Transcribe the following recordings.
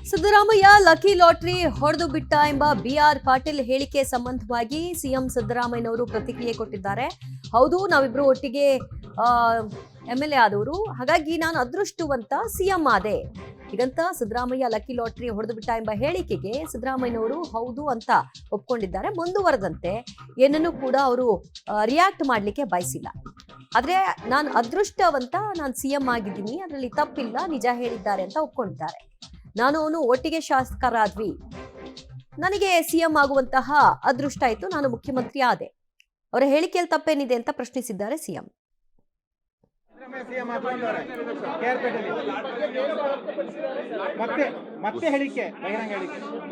Siddaramaiah lucky lottery ಹೊಡೆದು ಬಿಟ್ಟ ಎಂಬ ಬಿಆರ್ ಪಾಟೀಲ್ ಹೇಳಿಕೆ ಸಂಬಂಧವಾಗಿ ಸಿಎಂ ಸಿದ್ದರಾಮಯ್ಯನವರು ಪ್ರತಿಕ್ರಿಯೆ ಕೊಟ್ಟಿದ್ದಾರೆ. ಹೌದು, ನಾವಿಬ್ರು ಒಟ್ಟಿಗೆ ಎಂಎಲ್ಎ ಆದವರು, ಹಾಗಾಗಿ ನಾನು ಅದೃಷ್ಟವಂತ ಸಿಎಂ ಆದೆ ಹೀಗಂತ ಸಿದ್ದರಾಮಯ್ಯ ಲಕ್ಕಿ ಲಾಟರಿ ಹೊಡೆದು ಬಿಟ್ಟ ಎಂಬ ಹೇಳಿಕೆಗೆ ಸಿದ್ದರಾಮಯ್ಯನವರು ಹೌದು ಅಂತ ಒಪ್ಕೊಂಡಿದ್ದಾರೆ. ಮುಂದುವರೆದಂತೆ ಏನನ್ನು ಕೂಡ ಅವರು ರಿಯಾಕ್ಟ್ ಮಾಡ್ಲಿಕ್ಕೆ ಬಯಸಿಲ್ಲ. ಆದ್ರೆ ನಾನು ಅದೃಷ್ಟವಂತ, ನಾನು ಸಿಎಂ ಆಗಿದ್ದೀನಿ, ಅದರಲ್ಲಿ ತಪ್ಪಿಲ್ಲ, ನಿಜ ಹೇಳಿದ್ದಾರೆ ಅಂತ ಒಪ್ಕೊಂಡಿದ್ದಾರೆ. ನಾನು ಅವನು ಒಟ್ಟಿಗೆ ಶಾಸಕರಾದ್ವಿ, ನನಗೆ ಸಿಎಂ ಆಗುವಂತಹ ಅದೃಷ್ಟ ಆಯ್ತು, ನಾನು ಮುಖ್ಯಮಂತ್ರಿ ಆದೆ. ಅವರ ಹೇಳಿಕೆಯಲ್ಲಿ ತಪ್ಪೇನಿದೆ ಅಂತ ಪ್ರಶ್ನಿಸಿದ್ದಾರೆ ಸಿಎಂ.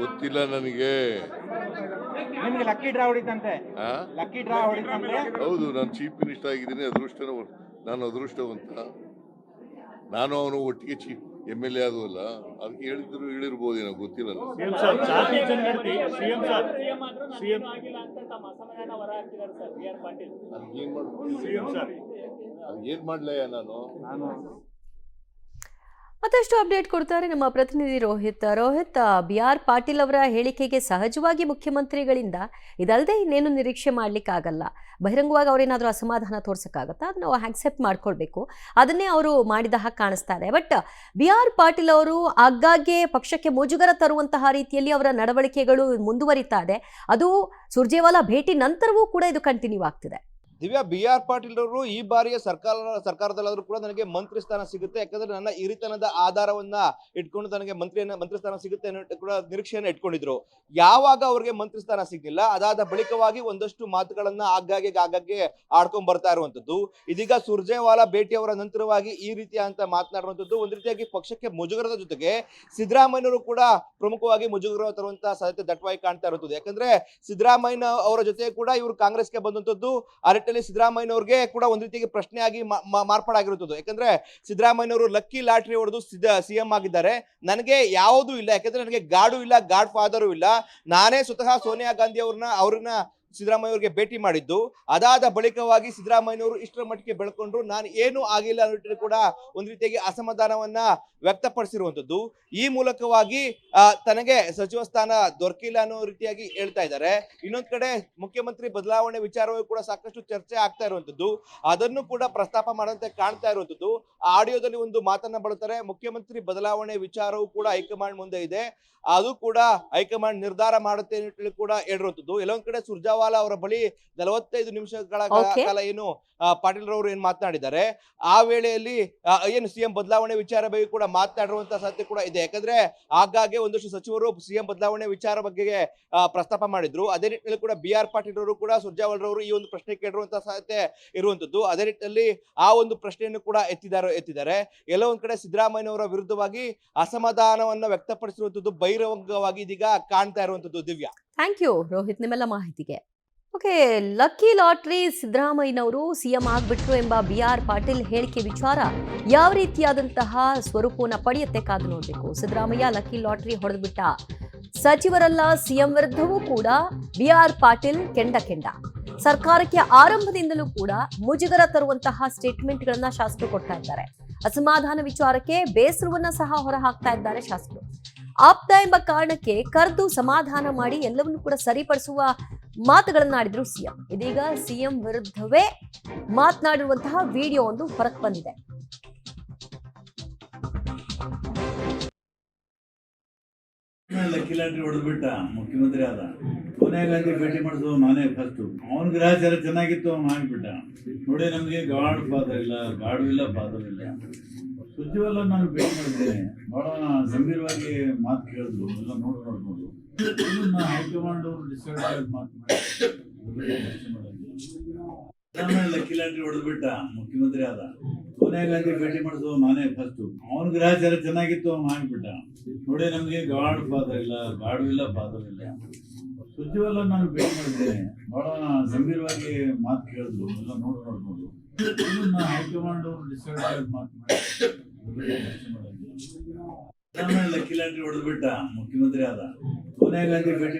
ಗೊತ್ತಿಲ್ಲ ನನಗೆ. ನಿಮಗೆ ಲಕ್ಕಿ ಡ್ರಾ ಹೊಡಿತಂತೆ. ಲಕ್ಕಿ ಡ್ರಾ ಹೊಡಿತಂತೆ. ಹೌದು, ನಾನು ಚೀಫ್ ಮಿನಿಸ್ಟರ್ ಆಗಿದ್ದೀನಿ, ನಾನು ಅದೃಷ್ಟವಂತ. ನಾನು ಅವನು ಒಟ್ಟಿಗೆ ಚೀಫ್ ಎಂಎಲ್ಎ ಆದವಲ್ಲ, ಅದಕ್ಕೆ ಹೇಳಿರ್ಬೋದೇನೋ, ಗೊತ್ತಿಲ್ಲ. ಏನ್ ಮಾಡ್ಲಯ್ಯ ನಾನು. ಮತ್ತಷ್ಟು ಅಪ್ಡೇಟ್ ಕೊಡ್ತಾರೆ ನಮ್ಮ ಪ್ರತಿನಿಧಿ ರೋಹಿತ್. ಬಿಆರ್ ಪಾಟೀಲ್ ಅವರ ಹೇಳಿಕೆಗೆ ಸಹಜವಾಗಿ ಮುಖ್ಯಮಂತ್ರಿಗಳಿಂದ ಇದಲ್ಲದೆ ಇನ್ನೇನು ನಿರೀಕ್ಷೆ ಮಾಡ್ಲಿಕ್ಕಾಗಲ್ಲ. ಬಹಿರಂಗವಾಗಿ ಅವ್ರೇನಾದ್ರೂ ಅಸಮಾಧಾನ ತೋರ್ಸಕ್ಕಾಗತ್ತಾ? ಅದನ್ನ ನಾವು ಆಕ್ಸೆಪ್ಟ್ ಮಾಡ್ಕೊಳ್ಬೇಕು. ಅದನ್ನೇ ಅವರು ಮಾಡಿದ ಹಾಗೆ ಕಾಣಿಸ್ತಾ ಇದೆ. ಬಟ್ ಬಿಆರ್ ಪಾಟೀಲ್ ಅವರು ಆಗಾಗ್ಗೆ ಪಕ್ಷಕ್ಕೆ ಮುಜುಗರ ತರುವಂತಹ ರೀತಿಯಲ್ಲಿ ಅವರ ನಡವಳಿಕೆಗಳು ಮುಂದುವರಿತಾ ಇದೆ. ಅದು ಸುರ್ಜೇವಾಲಾ ಭೇಟಿ ನಂತರವೂ ಕೂಡ ಇದು ಕಂಟಿನ್ಯೂ ಆಗ್ತಿದೆ. ದಿವ್ಯಾ, ಬಿಆರ್ ಪಾಟೀಲ್ ಅವರು ಈ ಬಾರಿಯ ಸರ್ಕಾರದಲ್ಲಾದ್ರೂ ಕೂಡ ನನಗೆ ಮಂತ್ರಿ ಸ್ಥಾನ ಸಿಗುತ್ತೆ, ಯಾಕಂದ್ರೆ ನನ್ನ ಹಿರಿತನದ ಆಧಾರವನ್ನ ಇಟ್ಕೊಂಡು ನನಗೆ ಮಂತ್ರಿ ಸ್ಥಾನ ಸಿಗುತ್ತೆ ಅನ್ನೋ ಕೂಡ ನಿರೀಕ್ಷೆಯನ್ನು ಇಟ್ಕೊಂಡಿದ್ರು. ಯಾವಾಗ ಅವ್ರಿಗೆ ಮಂತ್ರಿ ಸ್ಥಾನ ಸಿಗ್ಲಿಲ್ಲ, ಅದಾದ ಬಳಿಕವಾಗಿ ಒಂದಷ್ಟು ಮಾತುಗಳನ್ನ ಆಗಾಗ್ಗೆ ಆಡ್ಕೊಂಡ್ ಬರ್ತಾ ಇರುವಂತದ್ದು. ಇದೀಗ ಸುರ್ಜೇವಾಲಾ ಭೇಟಿಯವರ ನಂತರವಾಗಿ ಈ ರೀತಿಯ ಅಂತ ಮಾತನಾಡುವಂಥದ್ದು ಒಂದು ರೀತಿಯಾಗಿ ಪಕ್ಷಕ್ಕೆ ಮುಜುಗರದ ಜೊತೆಗೆ ಸಿದ್ದರಾಮಯ್ಯನವರು ಕೂಡ ಪ್ರಮುಖವಾಗಿ ಮುಜುಗರ ತರುವಂತಹ ಸಾಧ್ಯತೆ ದಟ್ಟವಾಗಿ ಕಾಣ್ತಾ ಇರುತ್ತದೆ. ಯಾಕಂದ್ರೆ ಸಿದ್ದರಾಮಯ್ಯ ಅವರ ಜೊತೆ ಕೂಡ ಇವರು ಕಾಂಗ್ರೆಸ್ಗೆ ಬಂದಂತದ್ದು ಸಿದ್ದರಾಮಯ್ಯನವ್ರಿಗೆ ಕೂಡ ಒಂದ್ ರೀತಿಯಾಗಿ ಪ್ರಶ್ನೆಯಾಗಿ ಮಾರ್ಪಾಡಾಗಿರುತ್ತದೆ. ಯಾಕಂದ್ರೆ ಸಿದ್ದರಾಮಯ್ಯನವರು ಲಕ್ಕಿ ಲಾಟ್ರಿ ಹೊಡೆದು ಸಿಎಂ ಆಗಿದ್ದಾರೆ, ನನಗೆ ಯಾವುದೂ ಇಲ್ಲ, ಯಾಕಂದ್ರೆ ನನಗೆ ಗಾಡು ಇಲ್ಲ, ಗಾಡ್ ಫಾದರು ಇಲ್ಲ, ನಾನೇ ಸ್ವತಃ ಸೋನಿಯಾ ಗಾಂಧಿ ಅವ್ರನ್ನ ಸಿದ್ದರಾಮಯ್ಯ ಅವರಿಗೆ ಭೇಟಿ ಮಾಡಿದ್ದು. ಅದಾದ ಬಳಿಕವಾಗಿ ಸಿದ್ದರಾಮಯ್ಯನವರು ಇಷ್ಟರ ಮಟ್ಟಿಗೆ ಬೆಳ್ಕೊಂಡ್ರು, ನಾನು ಏನೂ ಆಗಿಲ್ಲ ಅನ್ನೋ ಕೂಡ ಒಂದ್ ರೀತಿಯಾಗಿ ಅಸಮಾಧಾನವನ್ನ ವ್ಯಕ್ತಪಡಿಸಿರುವಂತದ್ದು. ಈ ಮೂಲಕವಾಗಿ ತನಗೆ ಸಚಿವ ಸ್ಥಾನ ದೊರಕಿಲ್ಲ ಅನ್ನೋ ರೀತಿಯಾಗಿ ಹೇಳ್ತಾ ಇದ್ದಾರೆ. ಇನ್ನೊಂದ್ ಕಡೆ ಮುಖ್ಯಮಂತ್ರಿ ಬದಲಾವಣೆ ವಿಚಾರವೂ ಕೂಡ ಸಾಕಷ್ಟು ಚರ್ಚೆ ಆಗ್ತಾ ಇರುವಂತದ್ದು, ಅದನ್ನು ಕೂಡ ಪ್ರಸ್ತಾಪ ಮಾಡುವಂತೆ ಕಾಣ್ತಾ ಇರುವಂತದ್ದು. ಆಡಿಯೋದಲ್ಲಿ ಒಂದು ಮಾತನ್ನ ಬಳಸ್ತಾರೆ, ಮುಖ್ಯಮಂತ್ರಿ ಬದಲಾವಣೆ ವಿಚಾರವೂ ಕೂಡ ಹೈಕಮಾಂಡ್ ಮುಂದೆ ಇದೆ, ಅದು ಕೂಡ ಹೈಕಮಾಂಡ್ ನಿರ್ಧಾರ ಮಾಡುತ್ತೆ ಅಂತ ಕೂಡ ಹೇಳಿರುವಂತದ್ದು. ಎಲ್ಲೊಂದ್ ಕಡೆ ಸುರ್ಜೇವಾಲಾ ಅವರ ಬಳಿ 45 ನಿಮಿಷಗಳ ಕಾಲ ಏನು ಪಾಟೀಲ್ ರವರು ಏನ್ ಮಾತನಾಡಿದ್ದಾರೆ, ಆ ವೇಳೆಯಲ್ಲಿ ಏನು ಸಿಎಂ ಬದಲಾವಣೆ ವಿಚಾರ ಬಗ್ಗೆ ಕೂಡ ಮಾತನಾಡಿರುವಂತಹ ಸಾಧ್ಯತೆ ಕೂಡ ಇದೆ. ಯಾಕಂದ್ರೆ ಆಗಾಗ್ಗೆ ಒಂದಷ್ಟು ಸಚಿವರು ಸಿಎಂ ಬದಲಾವಣೆ ವಿಚಾರ ಬಗ್ಗೆ ಪ್ರಸ್ತಾಪ ಮಾಡಿದ್ರು. ಅದೇ ನಿಟ್ಟಿನಲ್ಲಿ ಕೂಡ ಬಿಆರ್ ಪಾಟೀಲ್ ಅವರು ಕೂಡ ಸುರ್ಜೇವಾಲಾ ಅವರು ಈ ಒಂದು ಪ್ರಶ್ನೆ ಕೇಳಿರುವಂತಹ ಸಾಧ್ಯತೆ ಇರುವಂತದ್ದು. ಅದೇ ನಿಟ್ಟಿನಲ್ಲಿ ಆ ಒಂದು ಪ್ರಶ್ನೆಯನ್ನು ಕೂಡ ಎತ್ತಿದ್ದಾರೆ. ಎಲ್ಲ ಒಂದ್ ಕಡೆ ಸಿದ್ದರಾಮಯ್ಯನವರ ವಿರುದ್ಧವಾಗಿ ಅಸಮಾಧಾನವನ್ನ ವ್ಯಕ್ತಪಡಿಸಿರುವಂತದ್ದು ಬಹಿರಂಗವಾಗಿ ಇದೀಗ ಕಾಣ್ತಾ ಇರುವಂತದ್ದು. ದಿವ್ಯಾ, ಥ್ಯಾಂಕ್ ಯು ರೋಹಿತ್, ನಿಮ್ಮೆಲ್ಲ ಮಾಹಿತಿಗೆ. ಓಕೆ, ಲಕ್ಕಿ ಲಾಟ್ರಿ ಸಿದ್ದರಾಮಯ್ಯನವರು ಸಿಎಂ ಆಗ್ಬಿಟ್ರು ಎಂಬ ಬಿಆರ್ ಪಾಟೀಲ್ ಹೇಳಿಕೆ ವಿಚಾರ ಯಾವ ರೀತಿಯಾದಂತಹ ಸ್ವರೂಪವನ್ನು ಪಡೆಯುತ್ತೆ ಕಾದು ನೋಡಬೇಕು. ಸಿದ್ದರಾಮಯ್ಯ ಲಕ್ಕಿ ಲಾಟ್ರಿ ಹೊಡೆದ್ಬಿಟ್ಟ, ಸಚಿವರಲ್ಲ ಸಿಎಂ ವಿರುದ್ಧವೂ ಕೂಡ ಬಿಆರ್ ಪಾಟೀಲ್ ಕೆಂಡ. ಸರ್ಕಾರಕ್ಕೆ ಆರಂಭದಿಂದಲೂ ಕೂಡ ಮುಜುಗರ ತರುವಂತಹ ಸ್ಟೇಟ್ಮೆಂಟ್ಗಳನ್ನ ಶಾಸಕರು ಕೊಡ್ತಾ ಇದ್ದಾರೆ. ಅಸಮಾಧಾನ ವಿಚಾರಕ್ಕೆ ಬೇಸರವನ್ನ ಸಹ ಹೊರ ಹಾಕ್ತಾ ಇದ್ದಾರೆ ಶಾಸಕರು. ಆಪ್ತ ಎಂಬ ಕಾರಣಕ್ಕೆ ಕರೆದು ಸಮಾಧಾನ ಮಾಡಿ ಎಲ್ಲವನ್ನೂ ಕೂಡ ಸರಿಪಡಿಸುವ ಮಾತುಗಳನ್ನಾಡಿದ್ರು ಸಿಎಂ. ಇದೀಗ ಸಿಎಂ ವಿರುದ್ಧವೇ ಮಾತನಾಡಿರುವಂತಹ ವಿಡಿಯೋ ಒಂದು ಹೊರಗೆ ಬಂದಿದೆ. ಲಕ್ಕಿ ಲಾಟ್ರಿ ಹೊಡೆದ್ಬಿಟ್ಟ, ಮುಖ್ಯಮಂತ್ರಿ ಆದ. ಸೋನಿಯಾ ಗಾಂಧಿ ಭೇಟಿ ಮಾಡಿದ್ರು ನಾನೇ ಫಸ್ಟ್. ಅವನ ಗ್ರಹಚಾರ ಚೆನ್ನಾಗಿತ್ತು, ಅವನು ಆಗಿಬಿಟ್ಟ. ನೋಡಿ, ನಮಗೆ ಗಾಡ್ ಫಾದರ್ ಇಲ್ಲ, ಗಾಡು ಇಲ್ಲ, ಫಾದರ್ ಇಲ್ಲ. ಸುರ್ಜೇವಾಲಾ ನಾನು ಭೇಟಿ ಮಾಡಿದ್ದೇನೆ, ಬಹಳ ಗಂಭೀರವಾಗಿ ಮಾತು ಕೇಳಿದ್ರು, ಎಲ್ಲ ನೋಡ್ಕೊಂಡು ಹೈಕಮಾಂಡ್ ಅವರು ಡಿಸೈಡ್ ಲಕ್ಕಿ ಲಾಟ್ರಿ ಹೊಡೆದ್ಬಿಟ್ಟ, ಮುಖ್ಯಮಂತ್ರಿ ಆದ. ಸೋನಿಯಾ ಗಾಂಧಿ ಭೇಟಿ ಮಾಡಿದ್ರು ನಾನೇ ಫಸ್ಟ್. ಅವನ ಗ್ರಹಚಾರ ಚೆನ್ನಾಗಿತ್ತು, ಅವನು ಆಗಿಬಿಟ್ಟ. ನೋಡಿ, ನಮಗೆ ಗಾಡ್ ಫಾದರ್ ಇಲ್ಲ, ಗಾಡು ಇಲ್ಲ, ಫಾದರ್ ಇಲ್ಲ. ಸುರ್ಜೇವಾಲಾ ನಾನು ಭೇಟಿ ಮಾಡಿದ್ದೇನೆ, ಬಹಳ ಗಂಭೀರವಾಗಿ ಮಾತು ಕೇಳಿದ್ರು, ಎಲ್ಲ ನೋಡ್ಕೊಂಡು ಹೈಕಮಾಂಡ್ ಅವರು ಡಿಸೈಡ್ ಲಕ್ಕಿ ಲಾಟ್ರಿ ಹೊಡೆದ್ಬಿಟ್ಟ, ಮುಖ್ಯಮಂತ್ರಿ ಆದ. ಸೋನಿಯಾ ಗಾಂಧಿ ಭೇಟಿ